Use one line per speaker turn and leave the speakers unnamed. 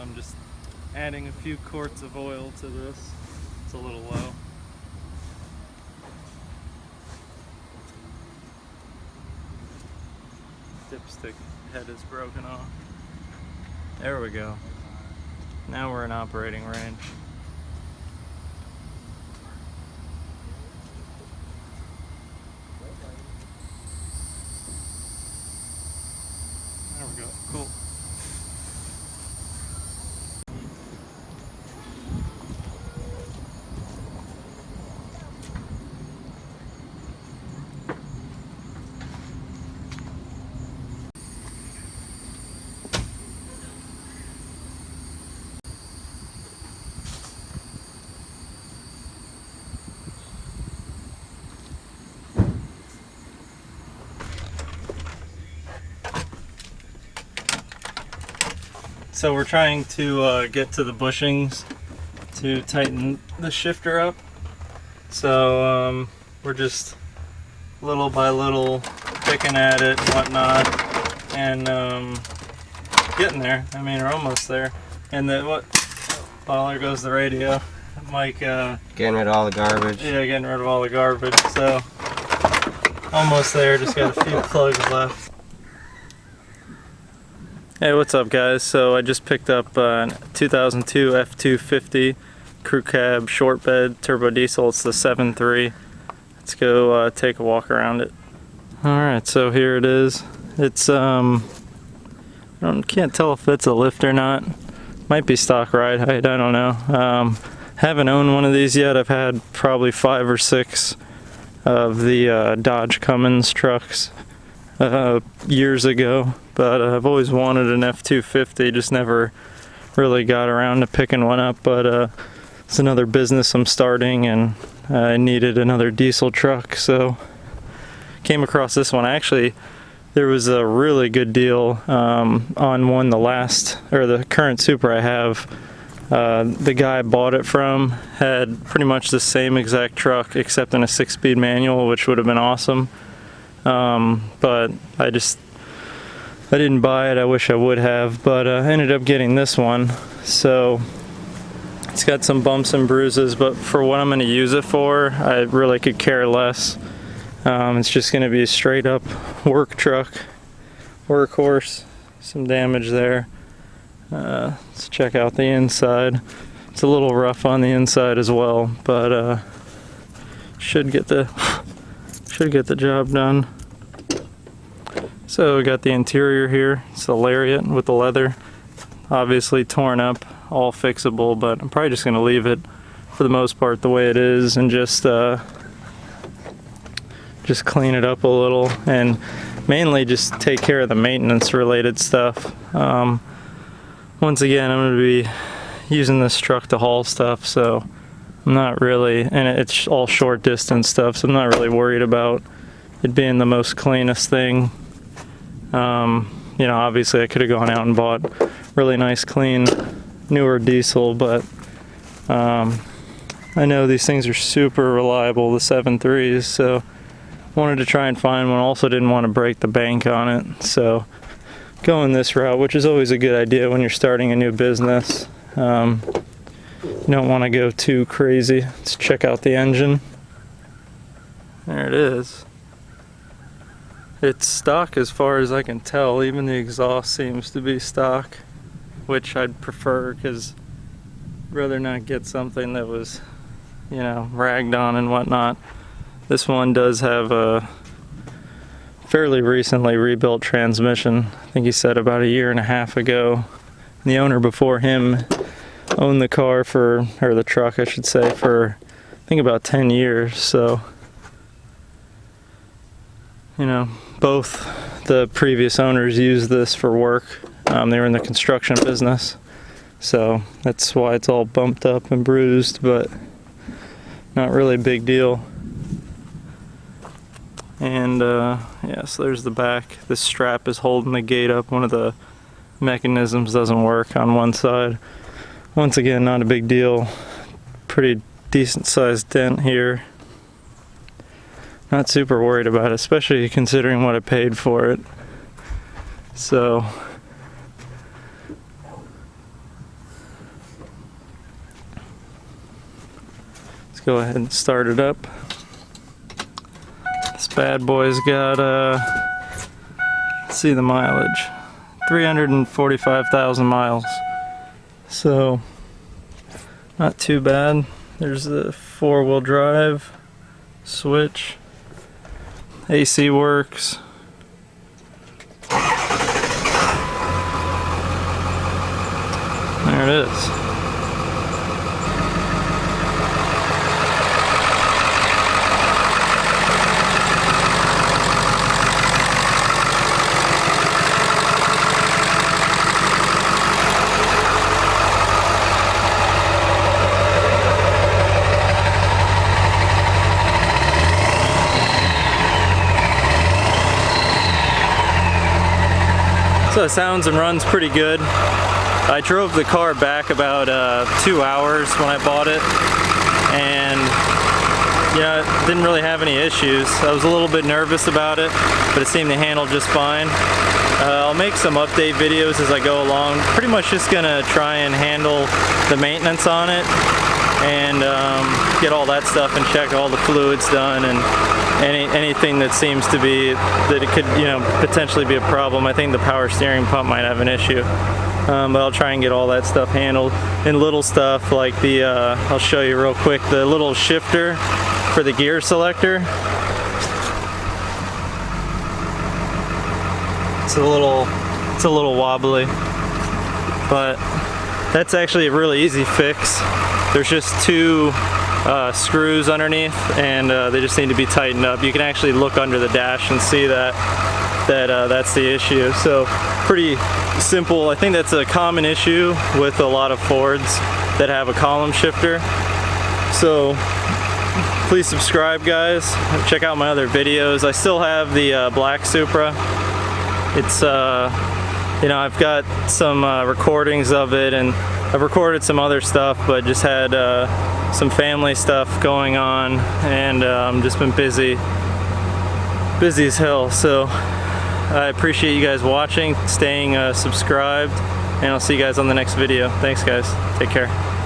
I'm just adding a few quarts of oil to this. It's a little low. Dipstick head is broken off. There we go. Now we're in operating range. There we go. Cool. So we're trying to get to the bushings to tighten the shifter up. So we're just little by little picking at it and whatnot, and getting there. I mean, we're almost there. And oh, there goes the radio. Mike
getting rid of all the garbage.
Yeah, getting rid of all the garbage. So almost there. Just got a few plugs left. Hey, what's up guys? So I just picked up a 2002 F250 crew cab short bed turbo diesel. It's the 7.3. Let's go take a walk around it. Alright, so here it is. It's can't tell if it's a lift or not. Might be stock ride height, I don't know. Haven't owned one of these yet. I've had probably 5 or 6 of the Dodge Cummins trucks years ago. But I've always wanted an F250, just never really got around to picking one up. But it's another business I'm starting, and I needed another diesel truck, so came across this one. Actually, there was a really good deal on one, the current Supra I have. The guy I bought it from had pretty much the same exact truck except in a 6-speed manual, which would have been awesome. But I didn't buy it. I wish I would have, but I ended up getting this one. So it's got some bumps and bruises, but for what I'm going to use it for, I really could care less. It's just going to be a straight up work truck, workhorse. Some damage there. Let's check out the inside. It's a little rough on the inside as well, but should get the job done. So we got the interior here. It's a lariat with the leather. Obviously torn up, all fixable, but I'm probably just going to leave it for the most part the way it is and just clean it up a little, and mainly just take care of the maintenance related stuff. Once again, I'm going to be using this truck to haul stuff, so I'm not really, and it's all short distance stuff, so I'm not really worried about it being the most cleanest thing. You know, obviously I could have gone out and bought really nice, clean, newer diesel, but I know these things are super reliable, the 7.3s, so wanted to try and find one. Also didn't want to break the bank on it, so going this route, which is always a good idea when you're starting a new business. You don't want to go too crazy. Let's check out the engine. There it is. It's stock as far as I can tell. Even the exhaust seems to be stock, which I'd prefer, because I'd rather not get something that was, you know, ragged on and whatnot. This one does have a fairly recently rebuilt transmission. I think he said about 1.5 years ago. The owner before him owned the car or the truck I should say, for I think about 10 years, so you know, both the previous owners used this for work. They were in the construction business, so that's why it's all bumped up and bruised, but not really a big deal. And yeah, so there's the back. This strap is holding the gate up. One of the mechanisms doesn't work on one side. Once again, not a big deal. Pretty decent sized dent here. Not super worried about it, especially considering what I paid for it. So go ahead and start it up. This bad boy's got, let's see the mileage, 345,000 miles. So, not too bad. There's the 4-wheel drive switch. AC works. There it is. So it sounds and runs pretty good. I drove the car back about 2 hours when I bought it, and yeah, didn't really have any issues. I was a little bit nervous about it, but it seemed to handle just fine. I'll make some update videos as I go along. Pretty much just gonna try and handle the maintenance on it and get all that stuff and check all the fluids done and anything that seems to be that it could, you know, potentially be a problem. I think the power steering pump might have an issue, but I'll try and get all that stuff handled. And little stuff like the I'll show you real quick, the little shifter for the gear selector. It's a little wobbly, but that's actually a really easy fix. There's just 2 screws underneath, and they just need to be tightened up. You can actually look under the dash and see that's the issue. So pretty simple. I think that's a common issue with a lot of Fords that have a column shifter. So please subscribe, guys. Check out my other videos. I still have the black Supra. It's you know, I've got some recordings of it, and I've recorded some other stuff, but just had some family stuff going on, and just been busy as hell. So I appreciate you guys watching, staying subscribed, and I'll see you guys on the next video. Thanks, guys. Take care.